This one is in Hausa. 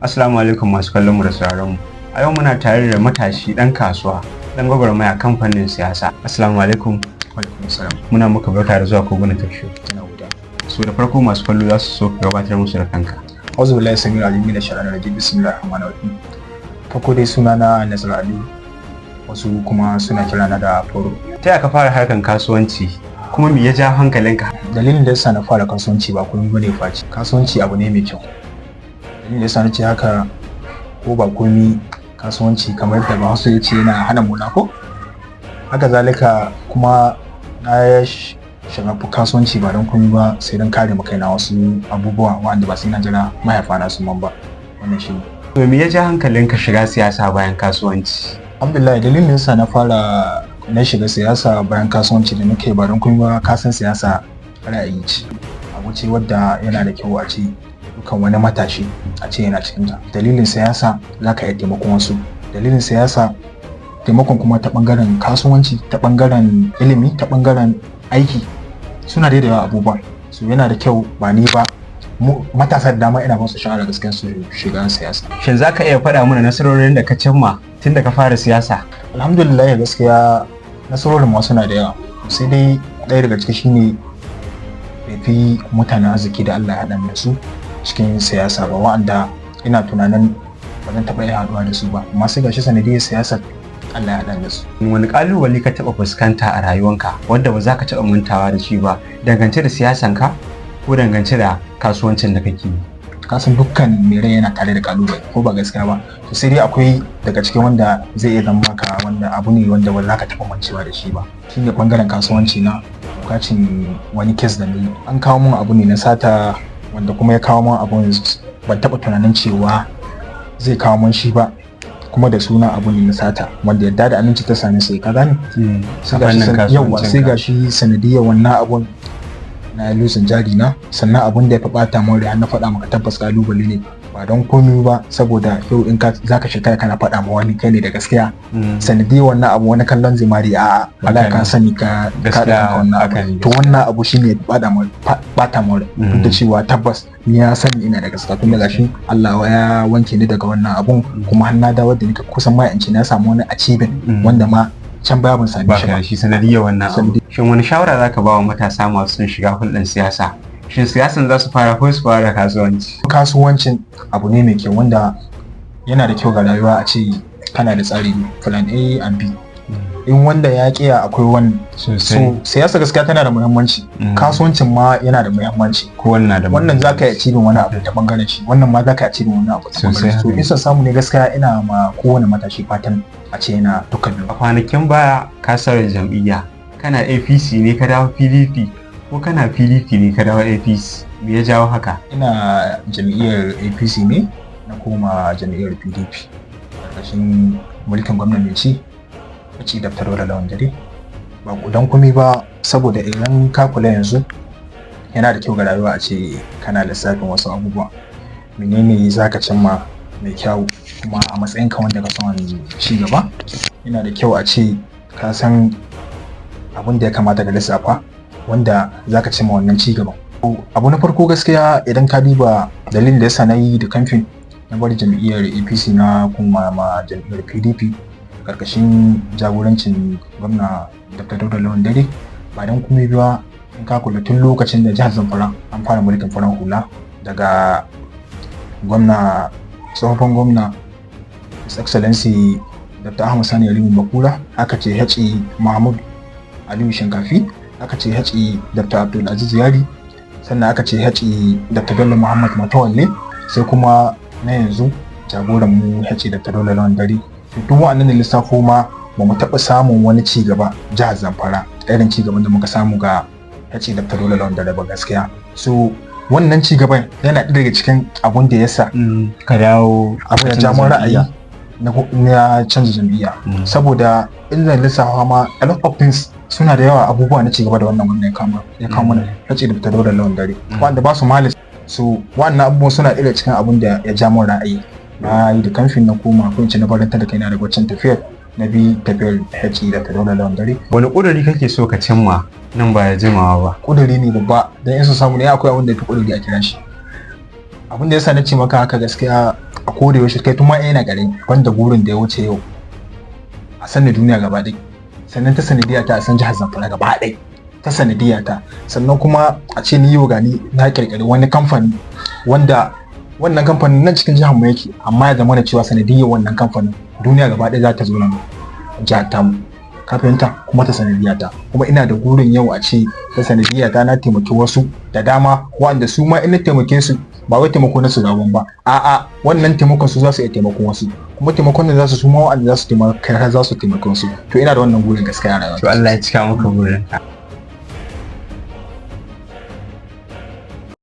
Assalamu alaikum masu kallon mu da sauraron mu. A yau muna tare da matashi dan kasuwa, dan gwagwarmaya kamfanin siyasa. Assalamu alaikum. Alaikum salam. Muna muka barka da zuwa Koguna Talkshow. Ina wuta. So da farko masu kallo za su so ka gabatar musu da kanka. Auzu billahi samir alimi da shara da rajim bismillahir rahmanir rahim. Farko dai sunana Nasir Ali. Wasu kuma suna kirana da Foro. Ta yaya ka fara harkan kasuwanci? Kuma me ya ja hankalinka? Dalilin da yasa na fara kasuwanci ba komai bane face. Kasuwanci abu ne mai kyau. Dalilin da yasa nace haka ko ba komai kasuwanci kamar yadda Bahaushe ya ce yana hana muna ko? Haka zalika kuma na shiga kasuwanci ba don komai ba sai don kare kaina wasu abubuwa wanda ba sai na jira mahaifana su man ba. Wannan shi ne. To me ya ja hankalinka shiga siyasa bayan kasuwanci? Alhamdulillah dalilin da yasa na shiga siyasa bayan kasuwanci da nake ba don komai ba kasan siyasa ra'ayi ce. Abu ce wadda yana da kyau a ce dukan wani matashi a ce yana cikin ta. Dalilin siyasa zaka iya taimakon wasu. Dalilin siyasa taimakon kuma ta bangaren kasuwanci, ta bangaren ilimi, ta bangaren aiki suna da yawa abubuwan. So yana da kyau ba ni ba matasa da dama ina ba su shawara gaskiya su shiga siyasa. Shin zaka iya faɗa mana nasarorin da ka cimma tun da ka fara siyasa? Alhamdulillah gaskiya nasarorin ma suna da yawa. Sai dai ɗaya daga ciki shine bai fi mutanen arziki da Allah ya haɗa da su cikin siyasa ba, wa'anda ina tunanin ba zan taɓa iya haɗuwa da su ba, amma sai gashi sanadiyar siyasar Allah ya haɗa da su. Wani ƙalubale ka taɓa fuskanta a rayuwanka wanda ba za ka taɓa mantawa da shi ba dangance da siyasanka ko dangance da kasuwancin da kake yi? Kasan dukkan mai rai yana tare da ƙalubale ko ba gaskiya ba, to sai dai akwai daga cikin wanda zai iya zama maka wanda abu ne wanda ba za ka taɓa mancewa da shi ba. Shine ɓangaren kasuwanci na bukacin wani kes da ni an kawo mun abu ne na sata wanda kuma ya kawo mun abun ban taɓa tunanin cewa zai kawo mun shi ba, kuma da suna abu ne na sata wanda yadda da aminci ta same sai ka gane sai gashi sanadiyar wannan abun na lusin jari na, sannan abun da ya fi bata mun rai na faɗa maka tabbas kalubale ne ba don komai ba saboda yau in ka zaka shekara kana faɗa ma wani kai ne da gaskiya sanadiyar wannan abu wani kallon zimari a Allah ka sani ka da wannan abu to wannan abu shine bata mun rai duk da cewa tabbas ni ya sani ina da gaskiya tun daga shi Allah ya wanke ni daga wannan abun kuma har na dawo da nika kusan ma yanci na samu wani achievement wanda ma can baya ban same shi ba shi sanadiyar wannan abu. Shin wani shawara zaka ba wa matasa masu son shiga hulɗar siyasa? Shin siyasan za su fara ko su fara kasuwanci? Kasuwancin abu ne mai kyau wanda yana da kyau ga rayuwa a ce kana da tsari plan A and B. In wanda ya kiya akwai wani. So siyasa gaskiya tana da muhimmanci. Kasuwancin ma yana da muhimmanci. Wannan zaka yi cibin wani abu ta bangaren shi, wannan ma zaka yi cibin wani abu ta bangaren shi. So in samu ne gaskiya ina ma kowane matashi fatan a ce yana dukkan biyu. A kwanakin baya ka sauya jam'iyya, kana APC ne ka dawo PDP ko kana PDP ne ka dawo APC? Me ya jawo haka? Ina jam'iyyar APC ne na koma jam'iyyar PDP ƙarƙashin mulkin gwamnati mai ci ci da Dr. Lawan Dare. Ba kudan komai ba saboda idan ka kula yanzu yana da kyau ga rayuwa a ce kana lissafin wasu abubuwa. Menene zaka cimma mai kyau kuma a matsayinka wanda ka son ci gaba? Yana da kyau a ce ka san abin da ya kamata ka lissafa wanda zaka cimma wannan ci gaban. Abu na farko gaskiya idan ka duba dalilin da yasa na yi da kamfen na bar jam'iyyar APC na kuma ma jam'iyyar PDP karkashin jagorancin gwamna Dr. Lawan Dare ba don komai ba in ka kula tun lokacin da jihar Zamfara an fara mulkin farar hula daga tsohon gwamna His Excellency Dr. Ahmad Sani Aliyu Bakura, aka ce H.E. Mahmud Aliyu Shinkafi, aka ce H.E. Dr. Abdul Aziz Yari, sannan aka ce H.E. Dr. Bello Muhammad Matawalle, sai kuma na yanzu jagoran mu H.E. Dr. Lawan Dare. Duk wa'annan da lissafo ma ba mu taɓa samun wani ci gaba jihar Zamfara irin ci gaban da muka samu ga H.E. Dr. Lawan Dare ba gaskiya. So wannan ci gaban yana ɗaya daga cikin abun da yasa ka dawo abin da jamun ra'ayi na canza jam'iyya saboda in zan lissafa ma a lot of things suna da yawa abubuwa na ci gaba da wannan ya kawo mana H.E. Dr. Lawan Dare wanda ba su malis. So wannan abubuwan suna ɗaya cikin abun da ya jamun ra'ayi na yi da kamfin na koma ko in ce na baranta da kaina daga wancan tafiyar na bi tafiyar H.E. Dr. Lawan Dare. Wani ƙuduri kake so ka cimma nan ba ya jimawa ba? Ƙuduri ne babba don in su samu ne akwai abin da ya fi ƙuduri a kira shi. Abin da yasa na ce maka haka gaskiya a koda yaushe kai tun ma ina gare wanda gurin da ya wuce yau a sanin duniya gaba ɗaya, sannan ta sanadiyya ta a san jihar Zamfara gaba ɗaya ta sanadiyya ta, sannan kuma a ce ni yau gani na kirkiri wani kamfani wanda wannan kamfanin nan cikin jihar mu yake, amma ya zama da cewa sanadiyyar wannan kamfanin duniya gaba ɗaya za ta zo nan jihar tamu, ka fahimta, kuma ta sanadiyya ta, kuma ina da gurin yau a ce ta sanadiyya ta na taimaki wasu da dama wanda su ma in na taimake su ba wai taimako na su gaban ba, a'a wannan taimakon su za su iya taimakon wasu, kuma taimakon da za su ma wanda za su taimaka za su taimaka wasu, to ina da wannan gurin gaskiya a rayuwa. To Allah ya cika maka burinka.